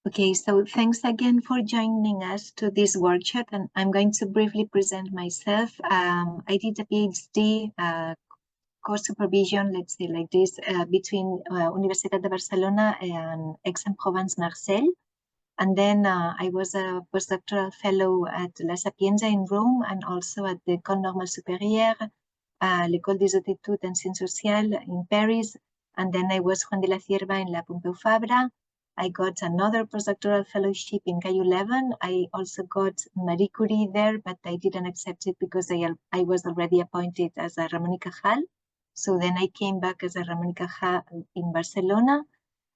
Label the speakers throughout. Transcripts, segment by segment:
Speaker 1: Okay, so thanks again for joining us to this workshop, and I'm going to briefly present myself. I did a PhD course supervision, let's say like this, between Universitat de Barcelona and Aix-en-Provence, Marseille. And then I was a postdoctoral fellow at La Sapienza in Rome and also at the École Normale Supérieure, l'École des Hautes Études en Sciences Sociales in Paris. And then I was Juan de la Cierva in La Pompeu Fabra. I got another postdoctoral fellowship in Cayo 11. I also got Marie Curie there, but I didn't accept it because I was already appointed as a Ramon y Cajal. So then I came back as a Ramon y Cajal in Barcelona.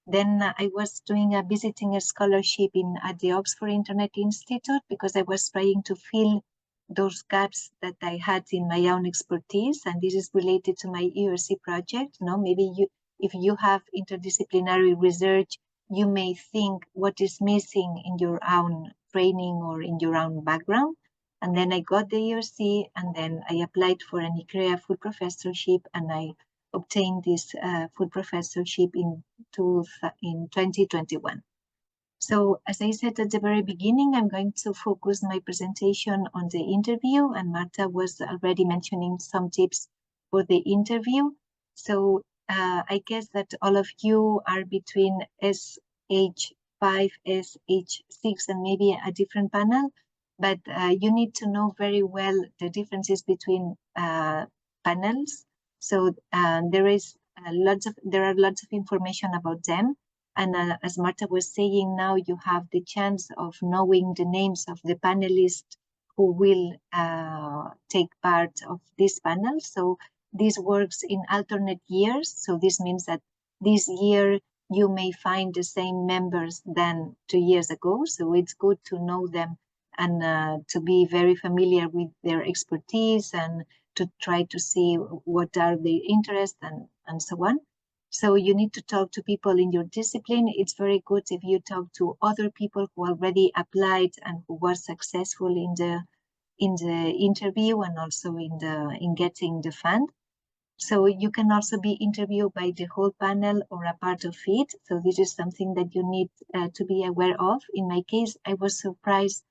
Speaker 1: Then I was doing a visiting scholarship at the Oxford Internet Institute because I was trying to fill those gaps that I had in my own expertise. And this is related to my ERC project. Maybe if you have interdisciplinary research, you may think what is missing in your own training or in your own background. And then I got the ERC, and then I applied for an ICREA full professorship, and I obtained this full professorship in 2021. So as I said at the very beginning, I'm going to focus my presentation on the interview, and Marta was already mentioning some tips for the interview. So I guess that all of you are between SH5, SH6, and maybe a different panel, but you need to know very well the differences between panels. So there are lots of information about them. And as Marta was saying, now you have the chance of knowing the names of the panelists who will take part of this panel. So this works in alternate years. So this means that this year you may find the same members than 2 years ago. So it's good to know them and to be very familiar with their expertise and to try to see what are their interests and so on. So you need to talk to people in your discipline. It's very good if you talk to other people who already applied and who were successful in the interview and also in getting the fund. So you can also be interviewed by the whole panel or a part of it. So this is something that you need to be aware of. In my case, I was surprised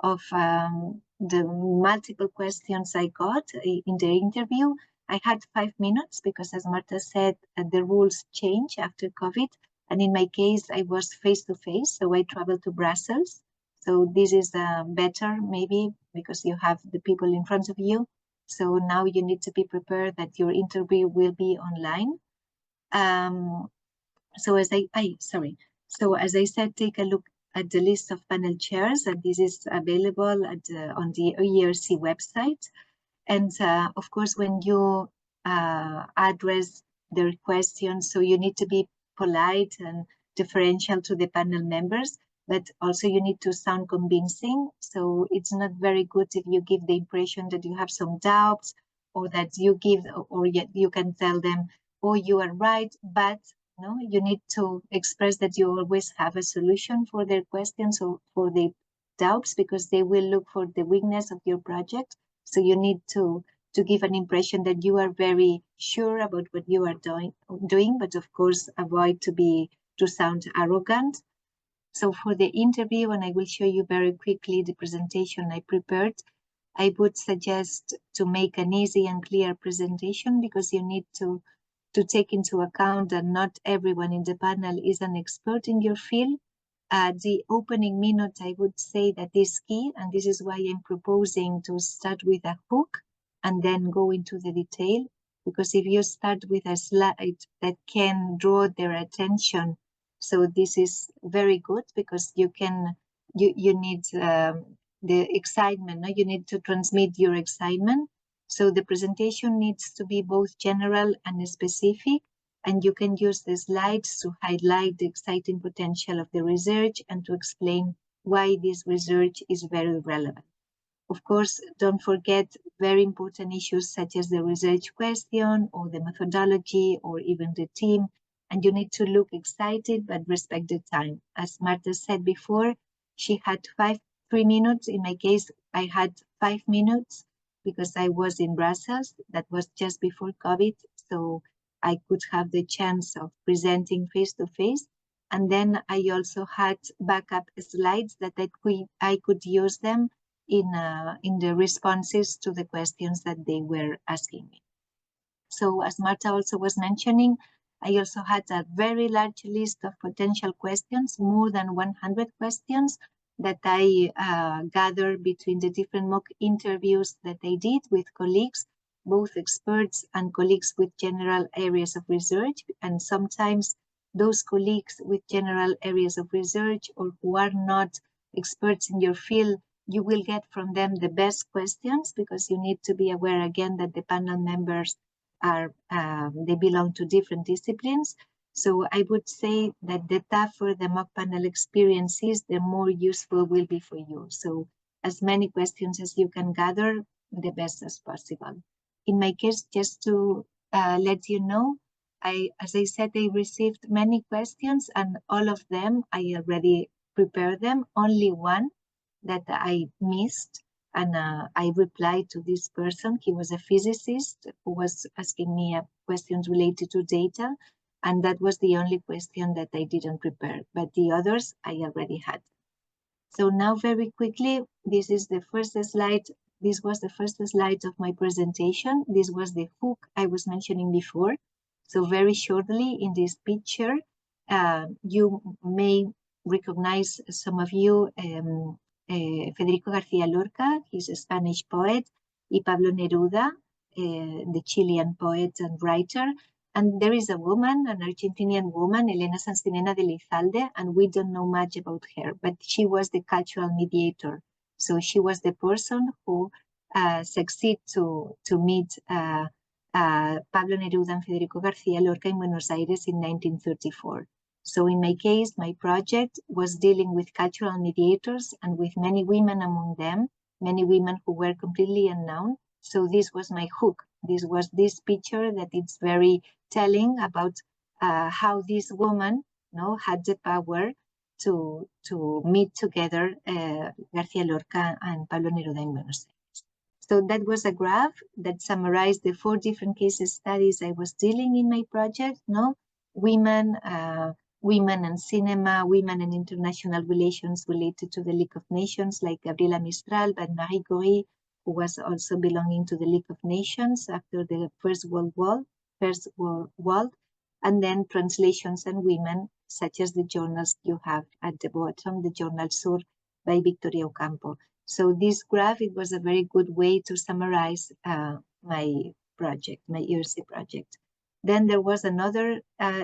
Speaker 1: of the multiple questions I got in the interview. I had 5 minutes because, as Marta said, the rules change after COVID. And in my case, I was face-to-face, so I traveled to Brussels. So this is better, maybe, because you have the people in front of you. So now you need to be prepared that your interview will be online. So as I said, take a look at the list of panel chairs, and this is available on the ERC website. And of course, when you address their questions, so you need to be polite and differential to the panel members, but also you need to sound convincing. So it's not very good if you give the impression that you have some doubts or that you give, or you can tell them, oh, you are right, but no, you need to express that you always have a solution for their questions or for the doubts, because they will look for the weakness of your project. So you need to give an impression that you are very sure about what you are doing, but of course avoid to sound arrogant. So for the interview, and I will show you very quickly the presentation I prepared, I would suggest to make an easy and clear presentation, because you need to take into account that not everyone in the panel is an expert in your field. The opening minute, I would say, that is key, and this is why I'm proposing to start with a hook and then go into the detail, because if you start with a slide that can draw their attention, so this is very good, because you need the excitement, no? You need to transmit your excitement. So the presentation needs to be both general and specific, and you can use the slides to highlight the exciting potential of the research and to explain why this research is very relevant. Of course, don't forget very important issues such as the research question or the methodology or even the team. And you need to look excited but respect the time. As Marta said before, she had 3 minutes. In my case, I had 5 minutes because I was in Brussels. That was just before COVID. So I could have the chance of presenting face to face. And then I also had backup slides that I could use them in the responses to the questions that they were asking me. So as Marta also was mentioning, I also had a very large list of potential questions, more than 100 questions that I gathered between the different mock interviews that I did with colleagues, both experts and colleagues with general areas of research. And sometimes those colleagues with general areas of research or who are not experts in your field, you will get from them the best questions, because you need to be aware again that the panel members they belong to different disciplines. So I would say that the tougher the mock panel experience is, the more useful will be for you. So as many questions as you can gather, the best as possible. In my case, just to let you know, as I said, I received many questions, and all of them, I already prepared them. Only one that I missed, and I replied to this person. He was a physicist who was asking me questions related to data, and that was the only question that I didn't prepare, but the others I already had. So now very quickly, this is the first slide. This was the first slide of my presentation. This was the hook I was mentioning before. So very shortly in this picture, you may recognize, some of you, Federico García Lorca, he's a Spanish poet, y Pablo Neruda, the Chilean poet and writer. And there is a woman, an Argentinian woman, Elena Sanz de Lizalde, and we don't know much about her, but she was the cultural mediator. So she was the person who succeeded to meet Pablo Neruda and Federico García Lorca in Buenos Aires in 1934. So in my case, my project was dealing with cultural mediators and with many women among them, many women who were completely unknown. So this was my hook. This was this picture that it's very telling about how this woman, had the power to meet together García Lorca and Pablo Neruda in Buenos Aires. So that was a graph that summarized the 4 different case studies I was dealing in my project. Women and cinema, women and international relations related to the League of Nations, like Gabriela Mistral, but Marie Curie, who was also belonging to the League of Nations after the First World War, and then translations and women, such as the journals you have at the bottom, the Journal Sur by Victoria Ocampo. So this graph, it was a very good way to summarize my project, my ERC project. Then there was another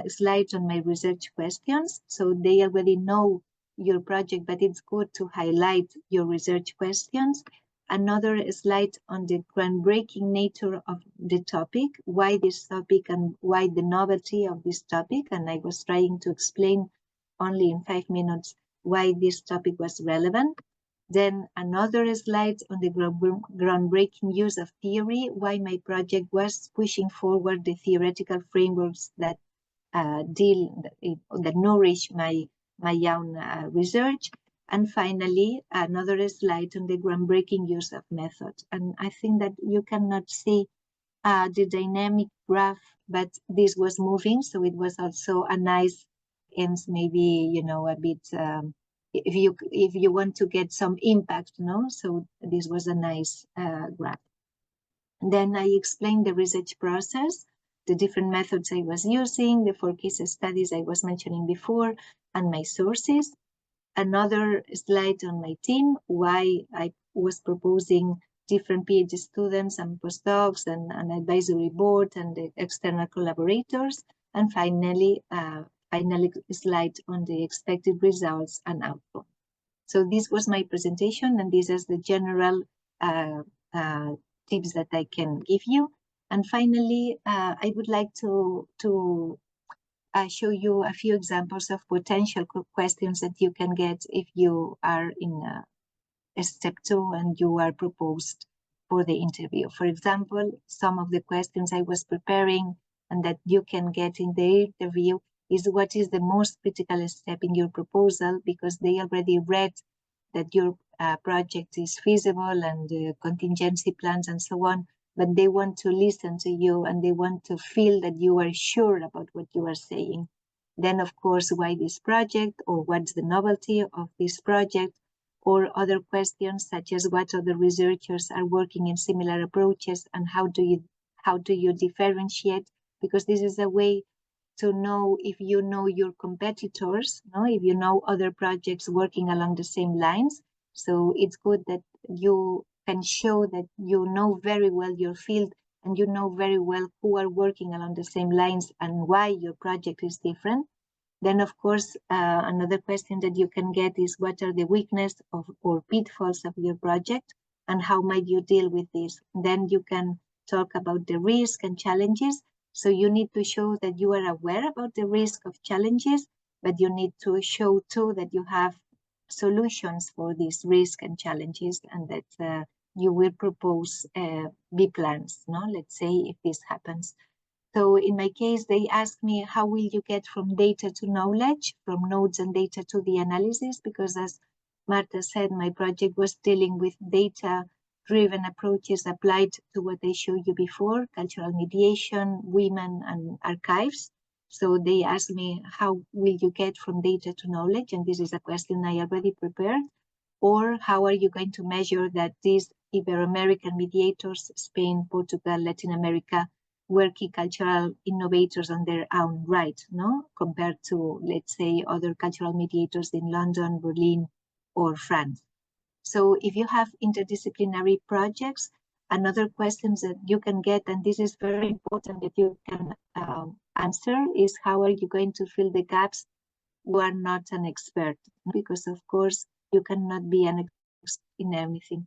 Speaker 1: slide on my research questions. So they already know your project, but it's good to highlight your research questions. Another slide on the groundbreaking nature of the topic, why this topic and why the novelty of this topic. And I was trying to explain only in 5 minutes why this topic was relevant. Then another slide on the groundbreaking use of theory, why my project was pushing forward the theoretical frameworks that that nourish my own research. And finally, another slide on the groundbreaking use of method. And I think that you cannot see the dynamic graph, but this was moving, so it was also a nice, and maybe a bit. If you want to get some impact, so this was a nice graph. Then I explained the research process, the different methods I was using, the 4 case studies I was mentioning before, and my sources. Another slide on my team, why I was proposing different PhD students and postdocs and an advisory board and the external collaborators. And finally, slide on the expected results and outcome. So this was my presentation, and this is the general tips that I can give you. And finally, I would like to show you a few examples of potential questions that you can get if you are in step 2 and you are proposed for the interview. For example, some of the questions I was preparing and that you can get in the interview is what is the most critical step in your proposal, because they already read that your project is feasible and contingency plans and so on, but they want to listen to you and they want to feel that you are sure about what you are saying. Then, of course, why this project, or what's the novelty of this project, or other questions such as what other researchers are working in similar approaches and how do you differentiate, because this is a way to know if you know your competitors, if you know other projects working along the same lines. So it's good that you can show that you know very well your field and you know very well who are working along the same lines and why your project is different. Then, of course, another question that you can get is what are the weaknesses or pitfalls of your project and how might you deal with this? Then you can talk about the risk and challenges. So you need to show that you are aware about the risk of challenges, but you need to show too that you have solutions for these risk and challenges, and that you will propose B plans, let's say, if this happens. So in my case, they asked me, how will you get from data to knowledge, from nodes and data to the analysis? Because as Marta said, my project was dealing with data-driven approaches applied to what I showed you before, cultural mediation, women, and archives. So they asked me, how will you get from data to knowledge? And this is a question I already prepared. Or how are you going to measure that these Ibero-American mediators, Spain, Portugal, Latin America, were key cultural innovators on their own right, compared to, let's say, other cultural mediators in London, Berlin, or France. So if you have interdisciplinary projects, another questions that you can get, and this is very important that you can answer, is how are you going to fill the gaps who are not an expert? Because, of course, you cannot be an expert in everything.